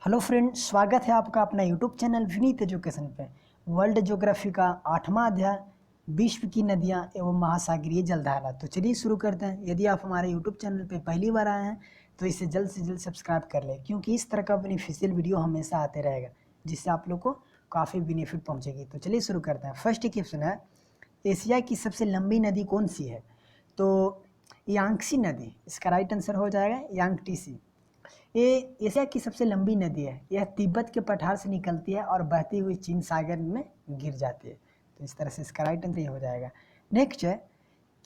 Hello friend, स्वागत है आपका अपना यूट्यूब चैनल विनीत एजुकेशन पे। वर्ल्ड ज्योग्राफी का 8वां अध्याय विश्व की नदियां एवं महासागरीय जलधारा। तो चलिए शुरू करते हैं। यदि आप हमारे यूट्यूब चैनल पे पहली बार आए हैं तो इसे जल्द से जल्द सब्सक्राइब कर लें, क्योंकि इस तरह का बेनिफिशियल वीडियो हमेशा आते रहेगा जिससे आप लोग को काफ़ी बेनिफिट पहुँचेगी। तो चलिए शुरू करते हैं। फर्स्ट क्वेश्चन है, एशिया की सबसे लंबी नदी कौन सी है? तो यांगसी नदी इसका राइट आंसर हो जाएगा यांगटीसी। ये एशिया की सबसे लंबी नदी है। यह तिब्बत के पठार से निकलती है और बहती हुई चीन सागर में गिर जाती है। तो इस तरह से इसका राइट आंसर ये हो जाएगा। नेक्स्ट है,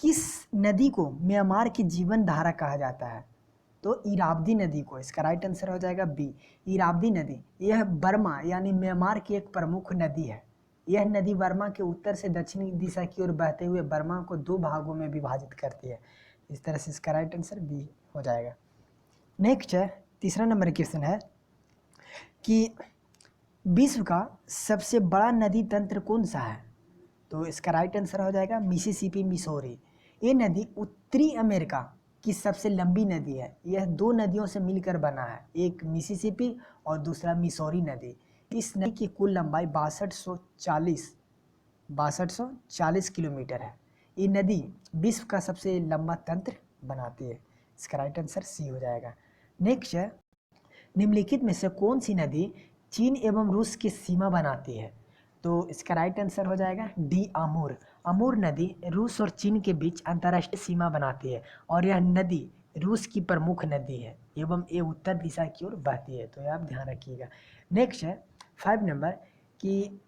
किस नदी को म्यांमार की जीवन धारा कहा जाता है? तो इरावदी नदी को। इसका राइट आंसर हो जाएगा बी, इरावदी नदी। यह बर्मा यानी म्यांमार की एक प्रमुख नदी है। यह नदी बर्मा के उत्तर से दक्षिणी दिशा की ओर बहते हुए बर्मा को 2 भागों में विभाजित करती है। इस तरह से इसका राइट आंसर बी हो जाएगा। नेक्स्ट है, तीसरा नंबर क्वेश्चन है कि विश्व का सबसे बड़ा नदी तंत्र कौन सा है? तो इसका राइट आंसर हो जाएगा मिसिसिपी मिसौरी। ये नदी उत्तरी अमेरिका की सबसे लंबी नदी है। यह 2 नदियों से मिलकर बना है, एक मिसिसिपी और दूसरा मिसौरी नदी। इस नदी की कुल लंबाई 6240 किलोमीटर है। ये नदी विश्व का सबसे लंबा तंत्र बनाती है। इसका राइट आंसर सी हो जाएगा। नेक्स्ट है, निम्नलिखित में से कौन सी नदी चीन एवं रूस की सीमा बनाती है? तो इसका राइट आंसर हो जाएगा डी, अमूर। अमूर नदी रूस और चीन के बीच अंतर्राष्ट्रीय सीमा बनाती है और यह नदी रूस की प्रमुख नदी है एवं ये उत्तर दिशा की ओर बहती है। तो ये आप ध्यान रखिएगा। नेक्स्ट है 5 नंबर कि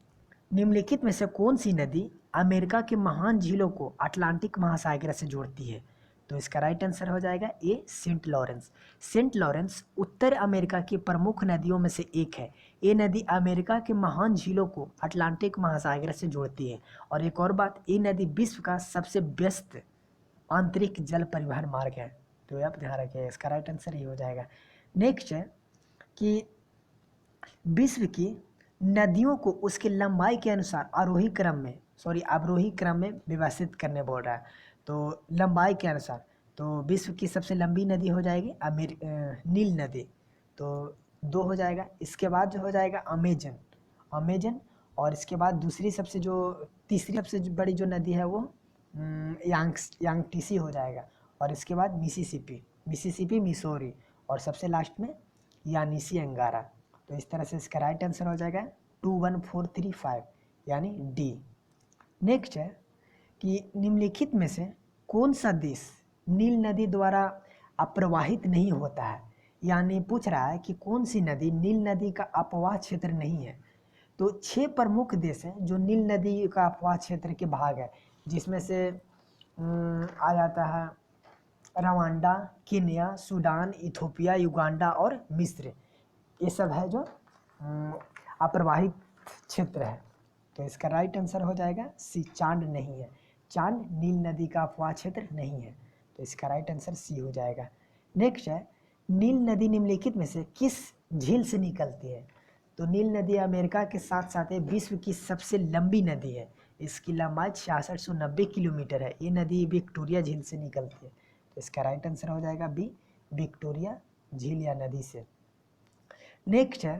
निम्नलिखित में से कौन सी नदी अमेरिका के महान झीलों को अटलांटिक महासागर से जोड़ती है? तो इसका राइट आंसर हो जाएगा ए, सेंट लॉरेंस। सेंट लॉरेंस उत्तर अमेरिका की प्रमुख नदियों में से एक है। ये नदी अमेरिका के महान झीलों को अटलांटिक महासागर से जोड़ती है। और एक और बात, ये नदी विश्व का सबसे व्यस्त आंतरिक जल परिवहन मार्ग है। तो आप ध्यान रखिए, इसका राइट आंसर ये हो जाएगा। नेक्स्ट है कि विश्व की नदियों को उसके लंबाई के अनुसार अवरोही क्रम में विभाजित करने बोल रहा है। तो लंबाई के अनुसार तो विश्व की सबसे लंबी नदी हो जाएगी नील नदी, तो 2 हो जाएगा। इसके बाद जो हो जाएगा अमेजन और इसके बाद तीसरी सबसे बड़ी जो नदी है वो यांगटीसी हो जाएगा। और इसके बाद मिसिसिपी मिसौरी और सबसे लास्ट में यानीसी अंगारा। तो इस तरह से इसका राइट आंसर हो जाएगा 21435 यानी डी। नेक्स्ट है कि निम्नलिखित में से कौन सा देश नील नदी द्वारा अप्रवाहित नहीं होता है? यानी पूछ रहा है कि कौन सी नदी नील नदी का अपवाह क्षेत्र नहीं है। तो 6 प्रमुख देश हैं जो नील नदी का अपवाह क्षेत्र के भाग है, जिसमें से आ जाता है Rwanda, Kenya, Sudan, Ethiopia, Uganda और मिस्र। ये सब है जो अप्रवाहित क्षेत्र है। तो इसका राइट आंसर हो जाएगा सी, चांद नहीं है। चांद नील नदी का अपवाह क्षेत्र नहीं है। तो इसका राइट आंसर सी हो जाएगा। नेक्स्ट है, नील नदी निम्नलिखित में से किस झील से निकलती है? तो नील नदी अमेरिका के साथ साथ विश्व की सबसे लंबी नदी है। इसकी लंबाई 6690 किलोमीटर है। ये नदी विक्टोरिया झील से निकलती है। तो इसका राइट आंसर हो जाएगा बी, विक्टोरिया झील या नदी से। नेक्स्ट है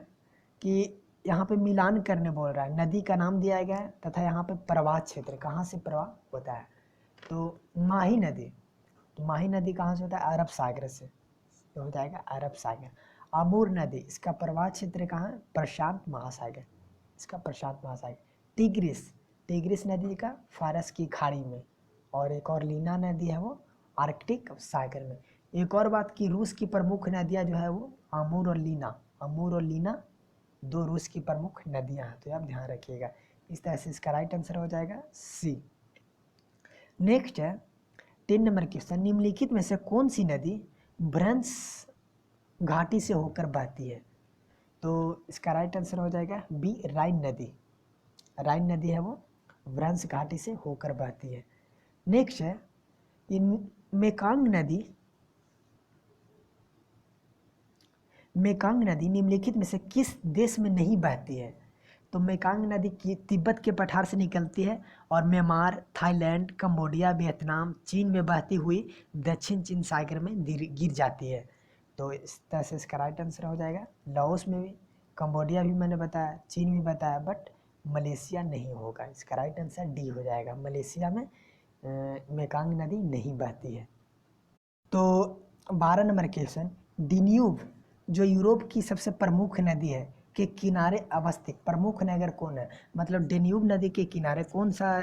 कि यहाँ पे मिलान करने बोल रहा है, नदी का नाम दिया गया है तथा यहाँ पे प्रवाह क्षेत्र कहाँ से प्रवाह होता है। तो माही नदी कहाँ से होता है? अरब सागर से। तो हो जाएगा अरब सागर। अमूर नदी, इसका प्रवाह क्षेत्र कहाँ है? प्रशांत महासागर, इसका प्रशांत महासागर। टिग्रिस नदी का फारस की खाड़ी में। और एक और लीना नदी है वो आर्कटिक सागर में। एक और बात कि रूस की प्रमुख नदियाँ जो है वो अमूर और लीना 2 रूस की प्रमुख नदियां हैं। तो आप ध्यान रखिएगा। इस तरह से इसका राइट आंसर हो जाएगा सी। नेक्स्ट है 10 नंबर क्वेश्चन, निम्नलिखित में से कौन सी नदी भ्रंश घाटी से होकर बहती है? तो इसका राइट आंसर हो जाएगा बी, राइन नदी है वो भ्रंश घाटी से होकर बहती है। नेक्स्ट है, मेकांग नदी निम्नलिखित में से किस देश में नहीं बहती है? तो मेकांग नदी की तिब्बत के पठार से निकलती है और म्यांमार, थाईलैंड, कंबोडिया, वियतनाम, चीन में बहती हुई दक्षिण चीन सागर में गिर जाती है। तो इस तरह से इसका राइट आंसर हो जाएगा लाओस में भी कंबोडिया भी मैंने बताया, चीन भी बताया, बट मलेशिया नहीं होगा। इसका राइट आंसर डी हो जाएगा। मलेशिया में मेकांग नदी नहीं बहती है। तो 12 नंबर क्वेश्चन, डेन्यूब जो यूरोप की सबसे प्रमुख नदी है के किनारे अवस्थित प्रमुख नगर कौन है? मतलब डेन्यूब नदी के किनारे कौन सा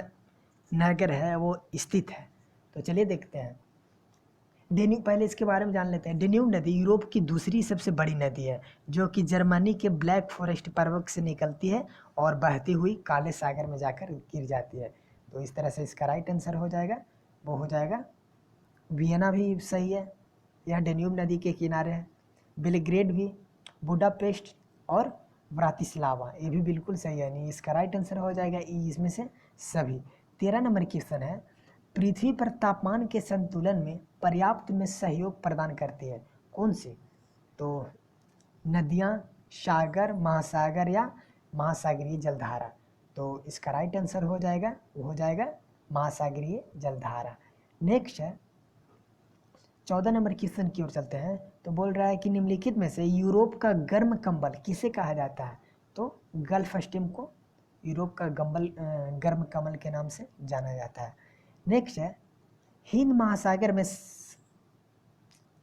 नगर है वो स्थित है? तो चलिए देखते हैं। डेन्यूब, पहले इसके बारे में जान लेते हैं। डेन्यूब नदी यूरोप की दूसरी सबसे बड़ी नदी है जो कि जर्मनी के ब्लैक फॉरेस्ट पर्वत से निकलती है और बहती हुई काले सागर में जाकर गिर जाती है। तो इस तरह से इसका राइट आंसर हो जाएगा, वो हो जाएगा वियना भी सही है, यह डेन्यूब नदी के किनारे है। बेलग्रेड भी, बुडापेस्ट और ब्रातिस्लावा ये भी बिल्कुल सही है, नहीं इसका राइट आंसर हो जाएगा ई इसमें से सभी। 13 नंबर क्वेश्चन है, पृथ्वी पर तापमान के संतुलन में पर्याप्त में सहयोग प्रदान करती है कौन सी? तो नदियाँ, सागर, महासागर या महासागरीय जलधारा। तो इसका राइट आंसर हो जाएगा, वो हो जाएगा महासागरीय जलधारा। नेक्स्ट है 14 नंबर क्वेश्चन की ओर चलते हैं। तो बोल रहा है कि निम्नलिखित में से यूरोप का गर्म कंबल किसे कहा जाता है? तो गल्फ स्ट्रीम को यूरोप का गर्म कंबल के नाम से जाना जाता है। नेक्स्ट है, हिंद महासागर में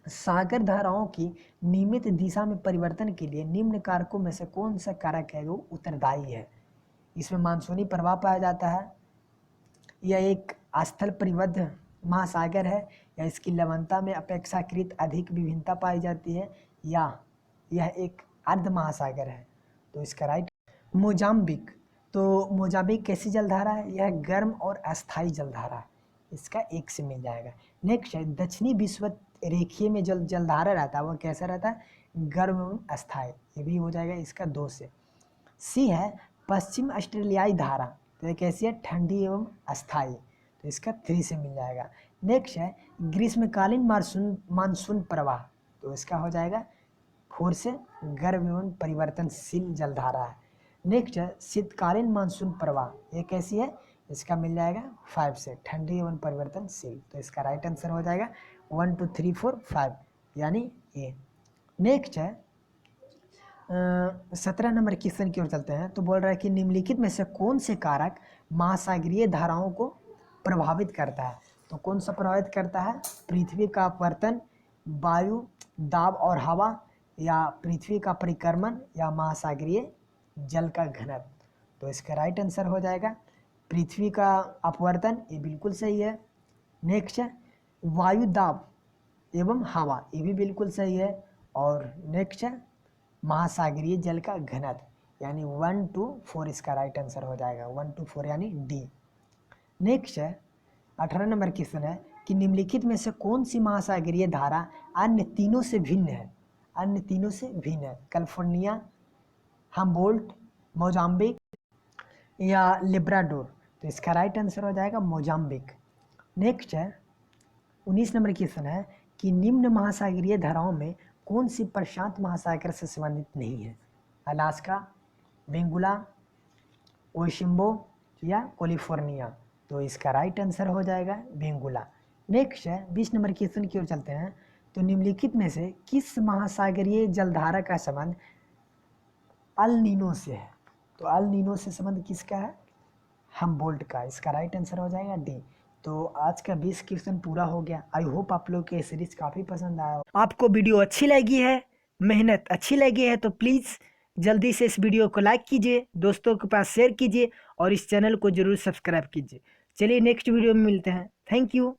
सागर धाराओं की नियमित दिशा में परिवर्तन के लिए निम्न कारकों में से कौन सा कारक है वो उत्तरदायी है? इसमें मानसूनी प्रभाव पाया जाता है, यह एक स्थल परिबद्ध महासागर है, या इसकी लवणता में अपेक्षाकृत अधिक विभिन्नता पाई जाती है, या यह एक अर्ध महासागर है? तो इसका राइट मोजाम्बिक। तो मोजाम्बिक कैसी जलधारा है? यह गर्म और अस्थायी जलधारा है, इसका एक से मिल जाएगा। नेक्स्ट है, दक्षिणी विश्व रेखीय में जलधारा रहता है वो कैसा रहता है? गर्म एवं अस्थायी, ये भी हो जाएगा इसका 2 से। सी है पश्चिम ऑस्ट्रेलियाई धारा, तो ये कैसी है? ठंडी एवं अस्थायी, तो इसका 3 से मिल जाएगा। नेक्स्ट है ग्रीष्मकालीन मानसून प्रवाह, तो इसका हो जाएगा 4 से, गर्म एवं परिवर्तनशील जलधारा है। नेक्स्ट है शीतकालीन मानसून प्रवाह, ये कैसी है? इसका मिल जाएगा 5 से, ठंडी एवं परिवर्तनशील, तो इसका राइट आंसर हो जाएगा 1 2 3 4 5 यानी ए। नेक्स्ट है 17 नंबर क्वेश्चन की ओर चलते हैं। तो बोल रहा है कि निम्नलिखित में से कौन से कारक महासागरीय धाराओं को प्रभावित करता है? तो कौन सा प्रभावित करता है? पृथ्वी का अपवर्तन, वायु दाब और हवा, या पृथ्वी का परिक्रमण, या महासागरीय जल का घनत्व? तो इसका राइट आंसर हो जाएगा पृथ्वी का अपवर्तन, ये बिल्कुल सही है। नेक्स्ट है वायु दाब एवं हवा, ये भी बिल्कुल सही है। और नेक्स्ट है महासागरीय जल का घनत्व, यानी 1 2 4 इसका राइट आंसर हो जाएगा, 1 2 4 यानी डी। नेक्स्ट है 18 नंबर क्वेश्चन है कि निम्नलिखित में से कौन सी महासागरीय धारा अन्य तीनों से भिन्न है? अन्य तीनों से भिन्न है, कैलिफोर्निया, हम्बोल्ट, मोजाम्बिक या लिब्राडोर? तो इसका राइट आंसर हो जाएगा मोजाम्बिक। नेक्स्ट है 19 नंबर क्वेश्चन है कि निम्न महासागरीय धाराओं में कौन सी प्रशांत महासागर से संबंधित नहीं है? अलास्का, बेंगुला, ओशिम्बो या कैलिफोर्निया? तो इसका राइट आंसर हो जाएगा बेंगुला। नेक्स्ट है 20 नंबर क्वेश्चन की ओर चलते हैं। तो निम्नलिखित में से किस महासागरीय जलधारा का संबंध अल नीनो से है? तो अल नीनो से संबंध किसका है? हम्बोल्ट का, इसका राइट आंसर हो जाएगा डी। तो आज का 20 क्वेश्चन पूरा हो गया। आई होप आप लोग के सीरीज काफ़ी पसंद आया। आपको वीडियो अच्छी लगी है, मेहनत अच्छी लगी है, तो प्लीज़ जल्दी से इस वीडियो को लाइक कीजिए, दोस्तों के पास शेयर कीजिए और इस चैनल को जरूर सब्सक्राइब कीजिए। चलिए नेक्स्ट वीडियो में मिलते हैं। Thank you.